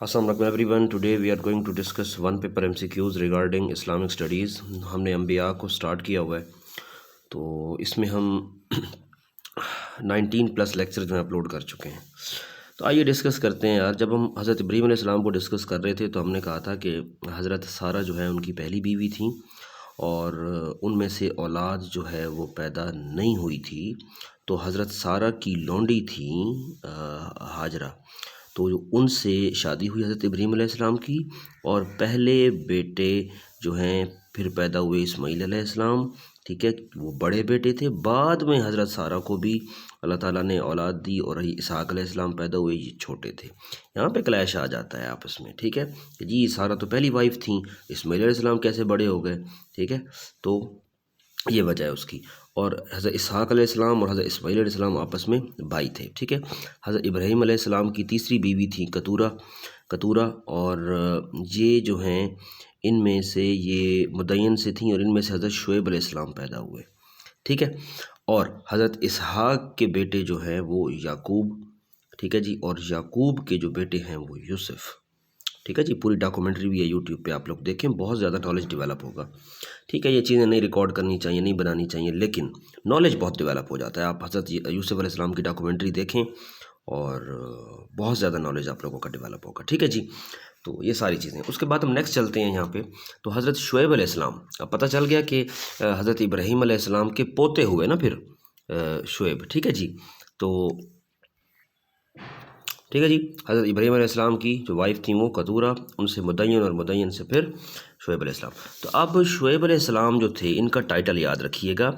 Assalamu alaikum everyone. Today we are going to discuss one paper MCQs regarding Islamic studies. हमने अंबिया को start किया हुआ है, तो इसमें हम 19 प्लस लेक्चर जो हैं अपलोड कर चुके हैं। तो आइए डिस्कस करते हैं यार। जब हम हज़रत इब्राहीम अलैहिस्सलाम को डिस्कस कर रहे थे तो हमने कहा था कि हज़रत सारा जो है उनकी पहली बीवी थी और उनमें से औलाद जो है वो पैदा नहीं हुई थी। तो हज़रत सारा की लौंडी थी हाजरा, तो उनसे शादी हुई हज़रत इब्राहीम अलैहिस्सलाम की, और पहले बेटे जो हैं फिर पैदा हुए इस्माईल अलैहिस्सलाम, ठीक है, वो बड़े बेटे थे। बाद में हज़रत सारा को भी अल्लाह ताला ने औलाद दी और इसहाक अलैहिस्सलाम पैदा हुए, ये छोटे थे। यहाँ पे क्लैश आ जाता है आपस में, ठीक है, कि जी सारा तो पहली वाइफ थी, इस्माईल अलैहिस्सलाम कैसे बड़े हो गए, ठीक है। तो ये वजह है उसकी। और हज़रत इसहाक अलैहिस्सलाम और हज़रत इस्माईल अलैहिस्सलाम आपस में भाई थे, ठीक है। हज़रत इब्राहीम अलैहिस्सलाम की तीसरी बीवी थी कतूरा, और ये जो हैं इनमें से ये मुदय्यन से थी, और इनमें से हज़रत शुएब अलैहिस्सलाम पैदा हुए, ठीक है। और हज़रत इसहाक के बेटे जो हैं वो याकूब, ठीक है जी, और याकूब के जो बेटे हैं वो यूसुफ, ठीक है जी। पूरी डॉक्यूमेंट्री भी है यूट्यूब पे, आप लोग देखें, बहुत ज़्यादा नॉलेज डेवलप होगा, ठीक है। ये चीज़ें नहीं रिकॉर्ड करनी चाहिए, नहीं बनानी चाहिए, लेकिन नॉलेज बहुत डेवलप हो जाता है। आप हज़रत यूसुफ अलैहिस्सलाम की डॉक्यूमेंट्री देखें और बहुत ज़्यादा नॉलेज आप लोगों का डेवलप होगा, ठीक है जी। तो ये सारी चीज़ें, उसके बाद हम नेक्स्ट चलते हैं यहाँ पे। तो हज़रत शुएब अलैहिस्सलाम, अब पता चल गया कि हज़रत इब्राहीम अलैहिस्सलाम के पोते हुए ना फिर शुएब, ठीक है जी। तो ठीक है जी, हज़रत इब्राहीम अलैहिस्सलाम की जो वाइफ थी वो कतूरा, उनसे मुदय्यन, और मुदय्यन से फिर शुएब अलैहिस्सलाम। तो अब शुएब अलैहिस्सलाम जो थे, इनका टाइटल याद रखिएगा।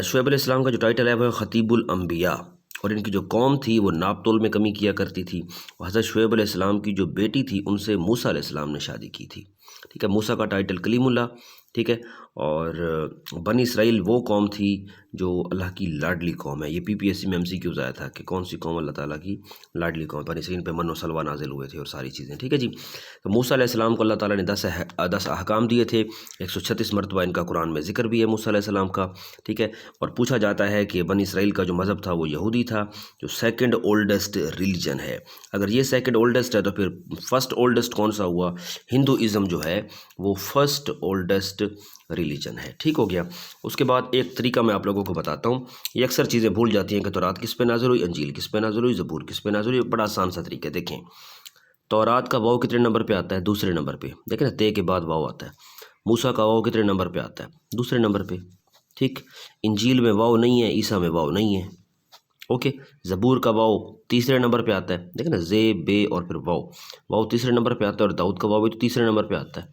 शुएब अलैहिस्सलाम का जो टाइटल है वो खतीबुल अंबिया, और इनकी जो कौम थी वो नापतोल में कमी किया करती थी। हज़रत शुएब अलैहिस्सलाम की जो बेटी थी उनसे मूसा अलैहिस्सलाम ने शादी की थी, ठीक है। मूसा का टाइटल कलीमुल्लाह, ठीक है। और बनी इसराइल वो कौम थी जो अल्लाह की लाडली कौम है। ये PPSC में MCQs आया था कि कौन सी कौम अल्लाह ताला की लाडली कौम, बनी इसराइल पे मन और सलवा नाजिल हुए थे और सारी चीज़ें, ठीक है जी। तो मूसा अलैहिस्सलाम को अल्लाह ताला ने 10 अहकाम दिए थे। 136 मरतबा इनका कुरान में ज़िक्र भी है मूसा अलैहिस्सलाम का, ठीक है। और पूछा जाता है कि बनी इसराइल का जो मज़हब था वो यहूदी था, जो सेकंड ओल्डेस्ट रिलीजन है। अगर ये सेकंड ओल्डेस्ट है तो फिर फर्स्ट ओल्डेस्ट कौन सा हुआ? हिंदुइज़्म जो है वो फर्स्ट ओल्डेस्ट रिलीजन है, ठीक हो गया। उसके बाद एक तरीका मैं आप लोगों को बताता हूँ। ये अक्सर चीज़ें भूल जाती हैं कि तौरात किस पे नाज़िल हुई, अंजील किस पे नाज़िल हुई, ज़बूर किस पे नाज़िल हुई। बड़ा आसान सा तरीका देखें। तौरात का वाव कितने नंबर पे आता है? दूसरे नंबर पे, देखें ना, ते के बाद वाव आता है। मूसा का वाव कितने नंबर पे आता है? दूसरे नंबर पे, ठीक। इंजील में वाव नहीं है, ईसा में वाव नहीं है, ओके। ज़बूर का वाव तीसरे नंबर पे आता है, देखें ना, जे बे और फिर वाव तीसरे नंबर पे आता है, और दाऊद का वाव भी तो तीसरे नंबर पे आता है,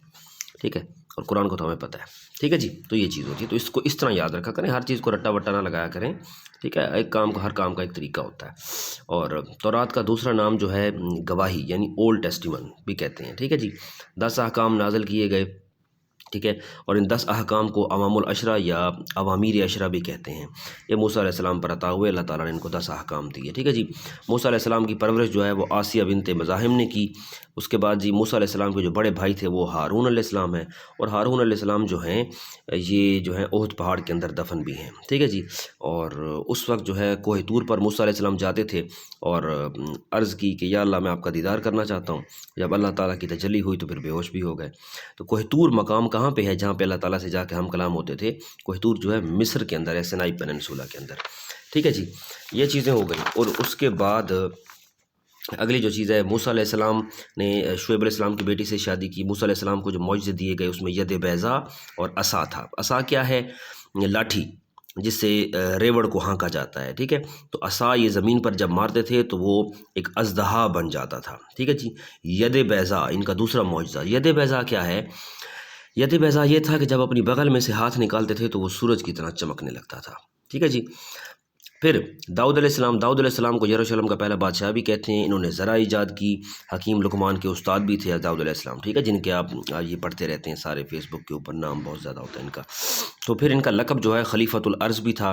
ठीक है। और कुरान को तो हमें पता है, ठीक है जी। तो ये चीज़ होती है, तो इसको इस तरह याद रखा करें, हर चीज़ को रट्टा वट्टा ना लगाया करें, ठीक है। एक काम का, हर काम का एक तरीका होता है। और तौरात का दूसरा नाम जो है गवाही, यानी ओल्ड टेस्टिमन भी कहते हैं, ठीक है जी। 10 अहकाम नाज़िल किए गए, ठीक है। और इन 10 अहकाम को अवामुल अशरा या अवामीर अशरा भी कहते हैं। ये मूसा अलैहिस्सलाम पर अता हुए, अल्लाह ताला ने इनको 10 अहकाम दिए, ठीक है जी। मूसा अलैहिस्सलाम की परवरिश जो है वो आसिया बिनते मज़ाहिम ने की। उसके बाद जी मूसा अलैहिस्सलाम के जो बड़े भाई थे वो हारून अलैहिस्सलाम हैं, और हारून अलैहिस्सलाम जो हैं ये जो है ओहद पहाड़ के अंदर दफन भी हैं, ठीक है जी। और उस वक्त जो है कोह तूर पर मूसा अलैहिस्सलाम जाते थे और अर्ज़ की कि या अल्लाह मैं आपका दीदार करना चाहता हूँ। जब अल्लाह ताला की तजल्ली हुई तो फिर बेहोश भी हो गए। तो कोह तूर मकाम कहाँ पे है जहाँ पे अल्लाह ताला से जाके हम कलाम होते थे? कोह तूर जो है मिस्र के अंदर है, सिनाई पेनिनसुला के अंदर, ठीक है जी। ये चीज़ें हो गई। और उसके बाद अगली जो चीज़ है, मूसा अलैहिस्सलाम ने शुएब अलैहिस्सलाम की बेटी से शादी की। मूसा अलैहिस्सलाम को जो मौजज़े दिए गए उसमें यद बैज़ा और असा था। असा क्या है? लाठी, जिससे रेवड़ को हाँका जाता है, ठीक है। तो असा ये ज़मीन पर जब मारते थे तो वो एक अज़दहा बन जाता था, ठीक है जी। यद बैज़ा इनका दूसरा मौजज़ा। यद बैज़ा क्या है? यद बैज़ा ये था कि जब अपनी बगल में से हाथ निकालते थे तो वो सूरज की तरह चमकने लगता था, ठीक है जी। फिर दाऊद अलैहिस्सलाम को यरूशलेम का पहला बादशाह भी कहते हैं। इन्होंने ज़रा ईजाद की, हकीम लुकमान के उस्ताद भी थे दाऊद अलैहिस्सलाम, ठीक है, जिनके आप ये पढ़ते रहते हैं सारे फेसबुक के ऊपर, नाम बहुत ज़्यादा होता है इनका। तो फिर इनका लक़ब जो है खलीफतुल अर्ज़ भी था,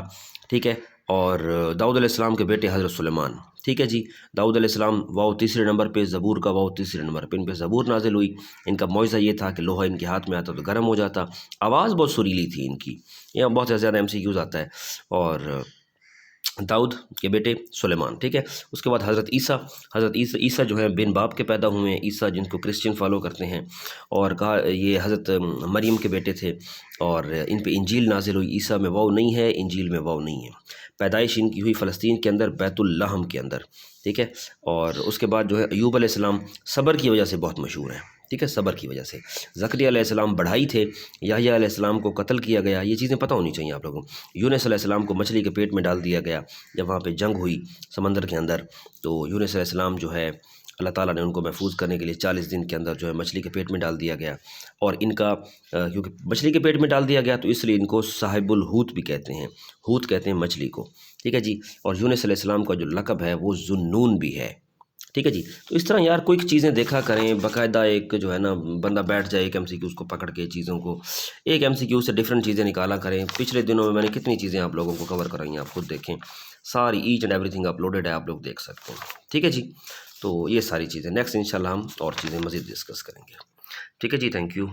ठीक है। और दाऊद अलैहिस्सलाम के बेटे हज़रत सुलेमान, ठीक है जी। दाऊद अलैहिस्सलाम वाव तीसरे नंबर पे, ज़बूर का वाव तीसरे नंबर पे, इन पे ज़बूर नाजिल हुई। इनका मौइज़ा ये था कि लोहा इनके हाथ में आता तो गर्म हो जाता। आवाज़ बहुत सुरीली थी इनकी, यह बहुत ज़्यादा MCQs आता है। और दाऊद के बेटे सुलेमान, ठीक है। उसके बाद हज़रत ईसा जो है बिन बाप के पैदा हुए हैं, ईसा जिनको क्रिश्चियन फॉलो करते हैं, और कहा ये हज़रत मरियम के बेटे थे, और इन पे इंजील नाजिल हुई। ईसा में वाव नहीं है, इंजील में वाव नहीं है। पैदाइश इनकी हुई फ़लस्तीन के अंदर, बैतुल लहम के अंदर, ठीक है। और उसके बाद जो है अय्यूब अलैहिस्सलाम सब्र की वजह से बहुत मशहूर हैं, ठीक है, सब्र की वजह से। ज़करिया अलैहिस्सलाम बढ़ाई थे, याह्या अलैहिस्सलाम को कत्ल किया गया, ये चीज़ें पता होनी चाहिए आप लोगों को। यूनुस अलैहिस्सलाम को मछली के पेट में डाल दिया गया जब वहाँ पे जंग हुई समंदर के अंदर, तो यूनुस अलैहिस्सलाम जो है अल्लाह ताला ने उनको महफूज करने के लिए 40 दिन के अंदर जो है मछली के पेट में डाल दिया गया। और इनका क्योंकि मछली के पेट में डाल दिया गया तो इसलिए इनको साहिबुल हूत भी कहते हैं, हूत कहते हैं मछली को, ठीक है जी। और यूनुस अलैहिस्सलाम का जो लक़ब है वो ज़ुन्नून भी है, ठीक है जी। तो इस तरह यार कोई चीज़ें देखा करें, बाकायदा एक जो है ना बंदा बैठ जाए एक MCQ उसको पकड़ के चीज़ों को, एक MCQ से डिफरेंट चीज़ें निकाला करें। पिछले दिनों में मैंने कितनी चीज़ें आप लोगों को कवर कराई हैं, आप खुद देखें, सारी ईच एंड एवरीथिंग अपलोडेड है, आप लोग देख सकते हैं, ठीक है जी। तो ये सारी चीज़ें नेक्स्ट इंशाल्लाह हम और चीज़ें मज़ीद डिस्कस करेंगे, ठीक है जी। Thank you.